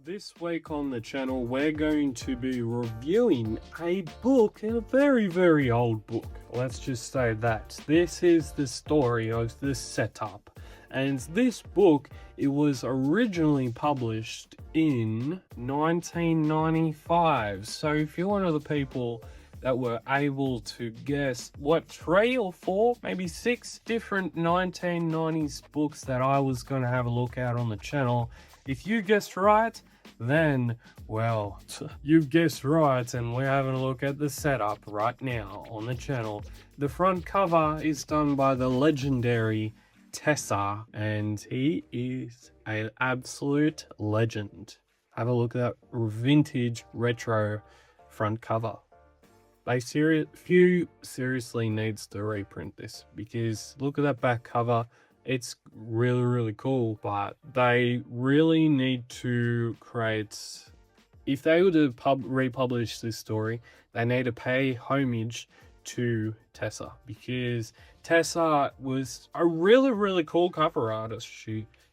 This week on the channel, we're going to be reviewing a book, a very, very old book. Let's just say that. This is the story of the setup. And this book, it was originally published in 1995. So if you're one of the people that were able to guess what 3 or 4, maybe 6 different 1990s books that I was going to have a look at on the channel, if you guessed right, then, well, you've guessed right, and we're having a look at the setup right now on the channel. The front cover is done by the legendary Tessa, and he is an absolute legend. Have a look at that vintage retro front cover. Few seriously needs to reprint this, because look at that back cover. It's really, really cool, but they really need to create, if they were to republish this story, they need to pay homage to Tessa, because Tessa was a really, really cool cover artist.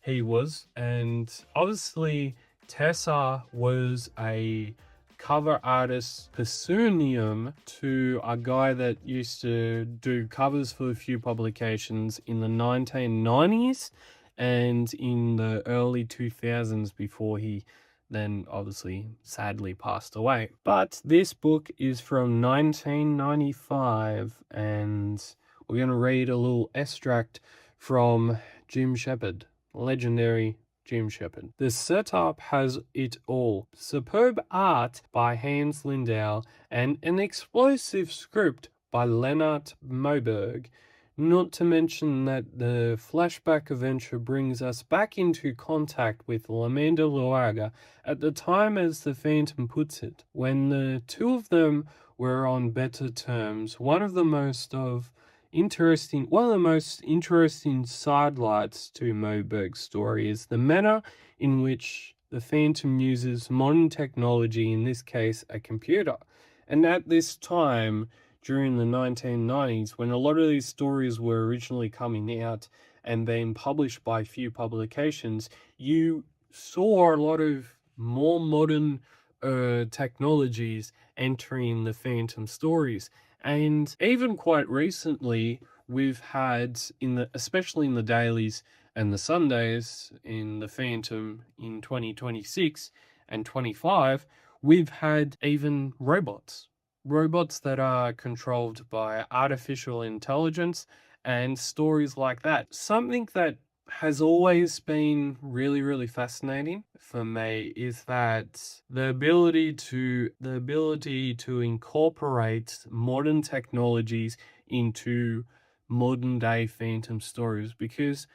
He was, and obviously Tessa was a cover artist pseudonym to a guy that used to do covers for a few publications in the 1990s and in the early 2000s before he then obviously sadly passed away. But this book is from 1995, and we're going to read a little extract from Jim Shepard, legendary Jim Shepard. The setup has it all. Superb art by Hans Lindau and an explosive script by Lennart Moberg. Not to mention that the flashback adventure brings us back into contact with Lamanda Luaga at the time, as the Phantom puts it, when the two of them were on better terms. One of the most interesting sidelights to Moberg's story is the manner in which the Phantom uses modern technology, in this case a computer. And at this time, during the 1990s, when a lot of these stories were originally coming out and being published by few publications, you saw a lot of more modern technologies entering the Phantom stories. And even quite recently, we've had, especially in the dailies and the Sundays in the Phantom in 2026 and 25, we've had even robots that are controlled by artificial intelligence and stories like that. Something that has always been really, really fascinating for me is that the ability to incorporate modern technologies into modern day Phantom stories, because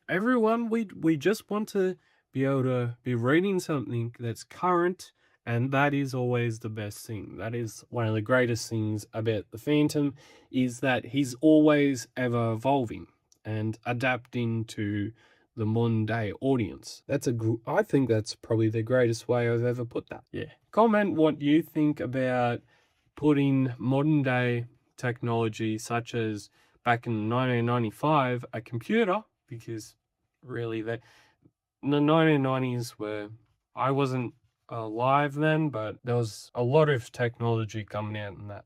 everyone, we just want to be able to be reading something that's current, and that is always the best thing. That is one of the greatest things about the Phantom, is that he's always ever evolving and adapting to the modern day audience. I think that's probably the greatest way I've ever put that. Yeah. Comment what you think about putting modern day technology, such as back in 1995, a computer, because really the 1990s I wasn't alive then, but there was a lot of technology coming out in that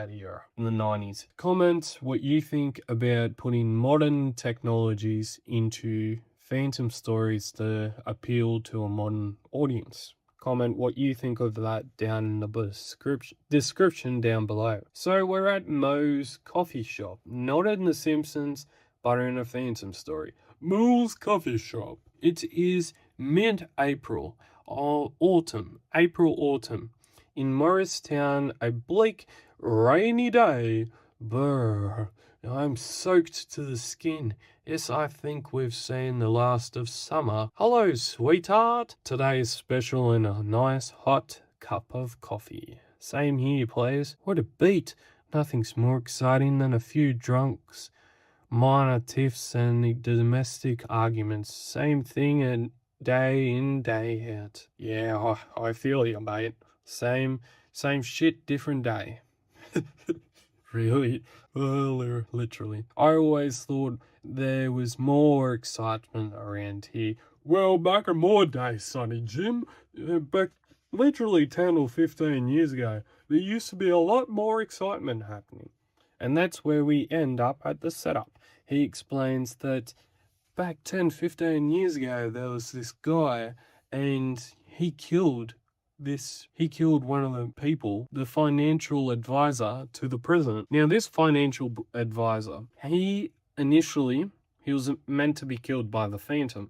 era, in the 90s. Comment what you think about putting modern technologies into Phantom stories to appeal to a modern audience. Comment what you think of that down in the description down below. So we're at Moe's coffee shop, not in The Simpsons, but in a Phantom story. Moe's coffee shop. It is mid-April, autumn, in Morristown, a bleak, rainy day. Brr, I'm soaked to the skin. Yes, I think we've seen the last of summer. Hello, sweetheart. Today's special in a nice hot cup of coffee. Same here, please. What a beat. Nothing's more exciting than a few drunks, minor tiffs, and domestic arguments. Same thing and day in, day out. Yeah, I feel you, mate. Same shit, different day. Really? Well, literally. I always thought there was more excitement around here. Well, back in my day, Sonny Jim, back literally 10 or 15 years ago, there used to be a lot more excitement happening. And that's where we end up at the setup. He explains that back 10, 15 years ago, there was this guy and he killed one of the people, the financial advisor to the president. Now, this financial advisor, he was meant to be killed by the Phantom.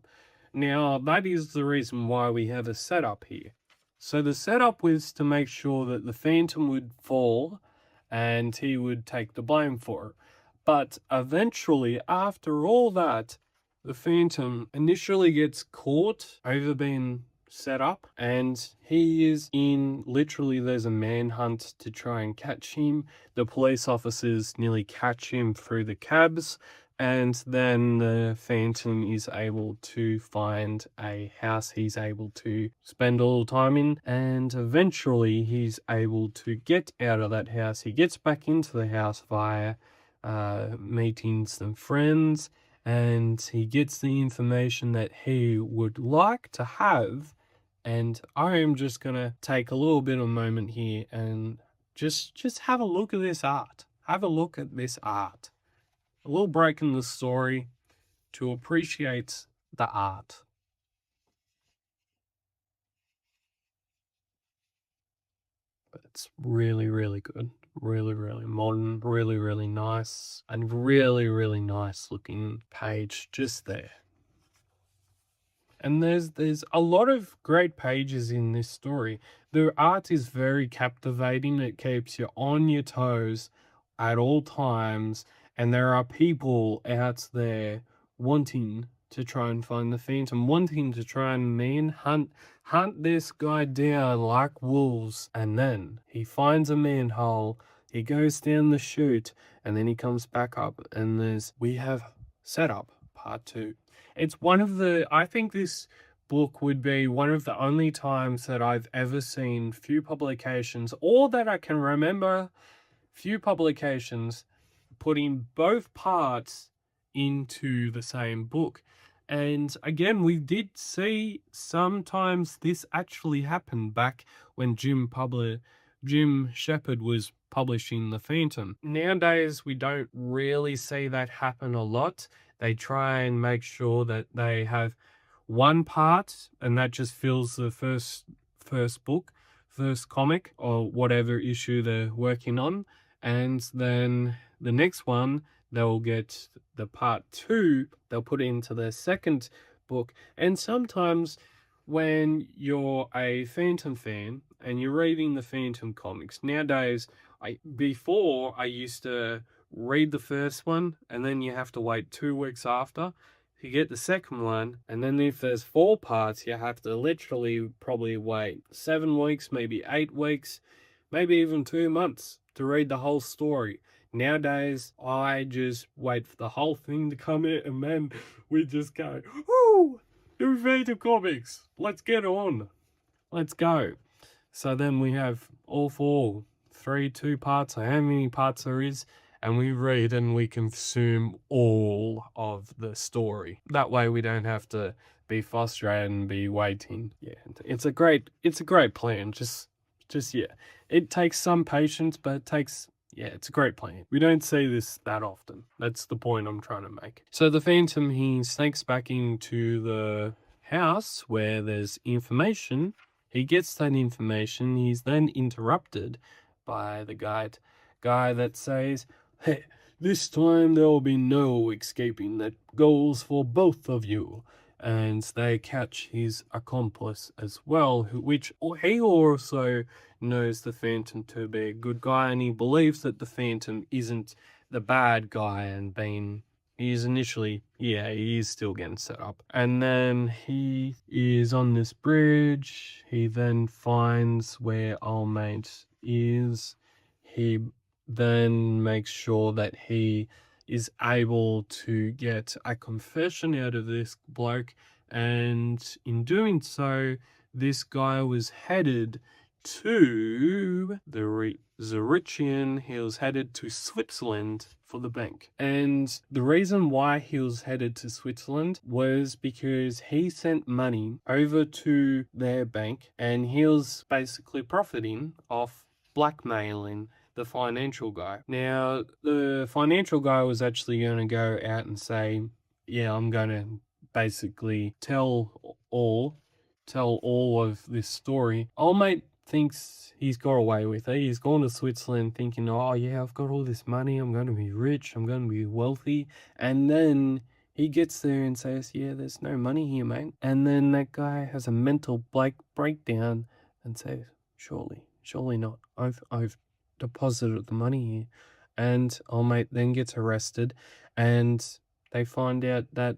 Now, that is the reason why we have a setup here. So the setup was to make sure that the Phantom would fall and he would take the blame for it. But eventually, after all that, the Phantom initially gets caught over being set up, and he is in literally there's a manhunt to try and catch him. The police officers nearly catch him through the cabs, and then the Phantom is able to find a house he's able to spend a little time in, and eventually he's able to get out of that house. He gets back into the house via meeting some friends, and he gets the information that he would like to have. And I am just gonna take a little bit of a moment here and just have a look at this art. Have a look at this art. A little break in the story to appreciate the art. But it's really, really good. Really, really modern, really, really nice, and really, really nice looking page just there. And there's a lot of great pages in this story. The art is very captivating. It keeps you on your toes at all times. And there are people out there wanting to try and find the Phantom, wanting to try and hunt this guy down like wolves. And then he finds a manhole, he goes down the chute, and then he comes back up, and we have Setup Part 2. It's I think this book would be one of the only times that I've ever seen few publications, or that I can remember, few publications putting both parts into the same book. And again, we did see sometimes this actually happened back when Jim Shepard was publishing The Phantom. Nowadays, we don't really see that happen a lot. They try and make sure that they have one part, and that just fills the first book, first comic, or whatever issue they're working on. And then the next one, they'll get the part 2, they'll put it into their second book. And sometimes when you're a Phantom fan and you're reading the Phantom comics, nowadays, before I used to read the first one, and then you have to wait 2 weeks after to get the second one, and then if there's 4 parts, you have to literally probably wait 7 weeks, maybe 8 weeks, maybe even 2 months to read the whole story. Nowadays, I just wait for the whole thing to come in, and then we just go, woo, new Phantom comics, let's get on, let's go. So then we have all 4, 3, 2 parts, or how many parts there is, and we read and we consume all of the story. That way we don't have to be frustrated and be waiting. Yeah, it's a great plan. Just yeah. It takes some patience, but it's a great plan. We don't see this that often. That's the point I'm trying to make. So the Phantom, he sneaks back into the house where there's information. He gets that information. He's then interrupted by the guy that says, "Hey, this time there will be no escaping. That goes for both of you." And they catch his accomplice as well, which he also knows the Phantom to be a good guy, and he believes that the Phantom isn't the bad guy, and he is still getting set up. And then he is on this bridge. He then finds where old mate is. He then makes sure that he is able to get a confession out of this bloke, and in doing so, this guy was headed to the Zurichian. He was headed to Switzerland for the bank. And the reason why he was headed to Switzerland was because he sent money over to their bank and he was basically profiting off blackmailing the financial guy. Now, the financial guy was actually going to go out and say, yeah, I'm going to basically tell all of this story. Old mate thinks he's got away with it. He's gone to Switzerland thinking, oh yeah, I've got all this money, I'm going to be rich, I'm going to be wealthy. And then he gets there and says, yeah, there's no money here, mate. And then that guy has a mental breakdown and says, surely not. I've deposited the money here. And old mate then gets arrested and they find out that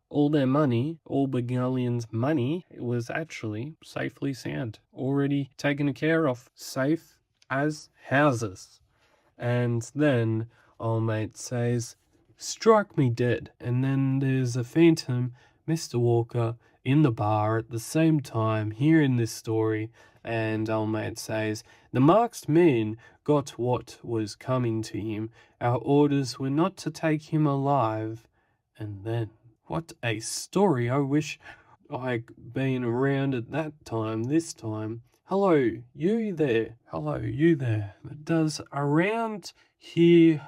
all their money, all Begalian's money, was actually safely sound, already taken care of, safe as houses. And then old mate says, strike me dead. And then there's a phantom, Mr. Walker, in the bar at the same time, hearing this story, and old mate says, the masked man got what was coming to him. Our orders were not to take him alive. And then, what a story. I wish I'd been around at that time, this time. Hello, you there. Hello, you there. Does around here,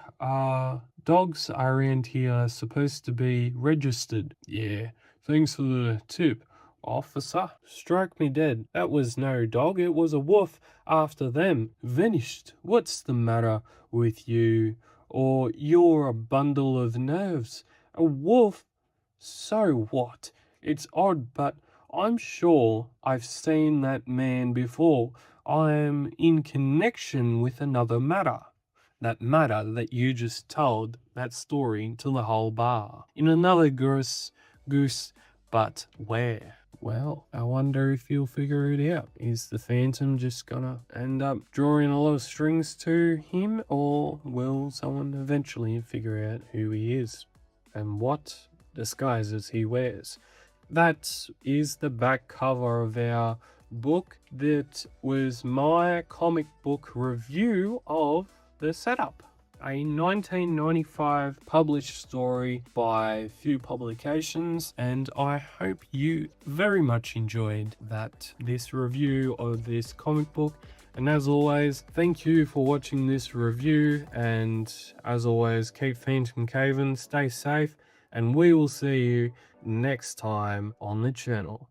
dogs around here are supposed to be registered? Yeah, thanks for the tip, officer. Strike me dead. That was no dog, it was a wolf after them. Vanished. What's the matter with you? Or you're a bundle of nerves. A wolf? So what? It's odd, but I'm sure I've seen that man before. I'm in connection with another matter. That matter that you just told that story to the whole bar. In another goose, but where? Well, I wonder if you'll figure it out. Is the Phantom just gonna end up drawing a lot of strings to him, or will someone eventually figure out who he is and what disguises he wears? That is the back cover of our book. That was my comic book review of The Setup, a 1995 published story by Few Publications, and I hope you very much enjoyed this review of this comic book. And as always, thank you for watching this review, and as always, keep Phantom Caving, stay safe, and we will see you next time on the channel.